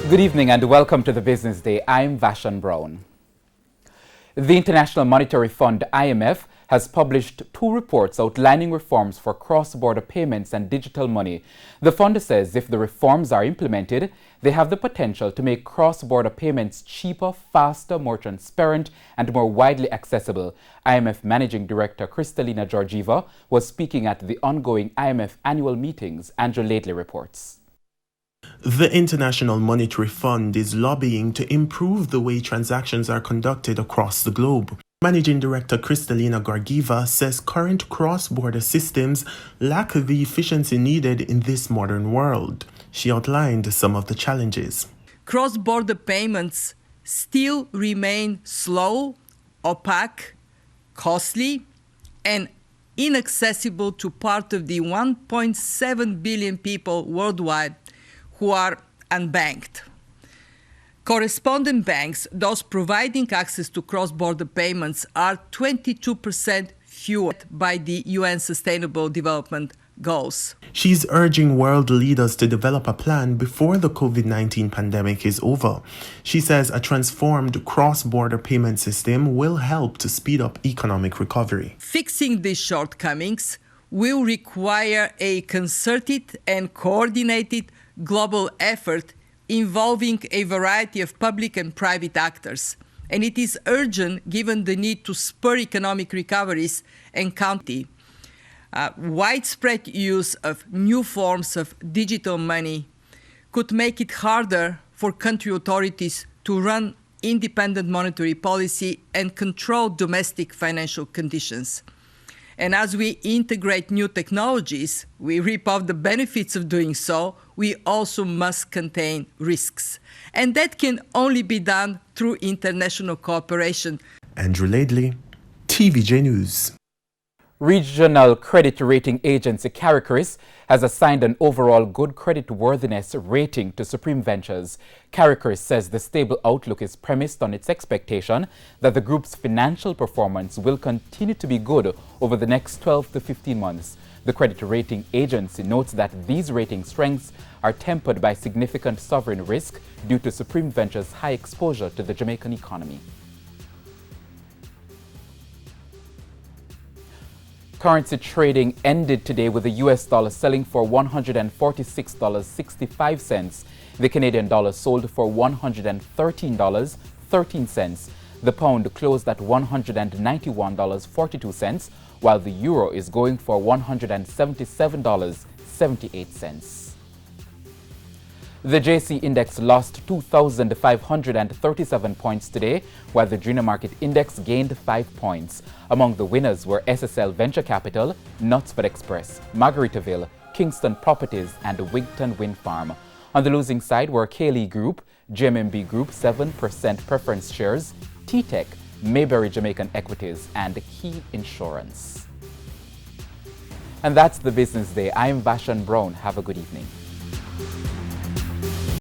Good evening and welcome to the Business Day. I'm Vashan Brown. The International Monetary Fund, IMF, has published 2 reports outlining reforms for cross-border payments and digital money. The fund says if the reforms are implemented, they have the potential to make cross-border payments cheaper, faster, more transparent, and more widely accessible. IMF Managing Director Kristalina Georgieva was speaking at the ongoing IMF annual meetings. Andrew Laidley reports. The International Monetary Fund is lobbying to improve the way transactions are conducted across the globe. Managing Director Kristalina Georgieva says current cross-border systems lack the efficiency needed in this modern world. She outlined some of the challenges. Cross-border payments still remain slow, opaque, costly, and inaccessible to part of the 1.7 billion people worldwide who are unbanked. Correspondent banks, those providing access to cross-border payments, are 22% fewer by the UN Sustainable Development Goals. She's urging world leaders to develop a plan before the COVID-19 pandemic is over. She says a transformed cross-border payment system will help to speed up economic recovery. Fixing these shortcomings will require a concerted and coordinated global effort involving a variety of public and private actors. And it is urgent given the need to spur economic recoveries and counter widespread use of new forms of digital money could make it harder for country authorities to run independent monetary policy and control domestic financial conditions. And as we integrate new technologies, we reap off the benefits of doing so. We also must contain risks. And that can only be done through international cooperation. Andrew Laidley, TVJ News. Regional credit rating agency Caricris has assigned an overall good credit worthiness rating to Supreme Ventures. Caricris says the stable outlook is premised on its expectation that the group's financial performance will continue to be good over the next 12 to 15 months. The credit rating agency notes that these rating strengths are tempered by significant sovereign risk due to Supreme Ventures' high exposure to the Jamaican economy. Currency trading ended today with the US dollar selling for $146.65. The Canadian dollar sold for $113.13. The pound closed at $191.42, while the euro is going for $177.78. The JC Index lost 2,537 points today, while the Junior Market Index gained 5 points. Among the winners were SSL Venture Capital, Knutsford Express, Margaritaville, Kingston Properties, and Wigton Wind Farm. On the losing side were Cayley Group, GMMB Group 7% preference shares, T-Tech, Mayberry Jamaican Equities, and Key Insurance. And that's the Business Day. I'm Vashan Brown. Have a good evening.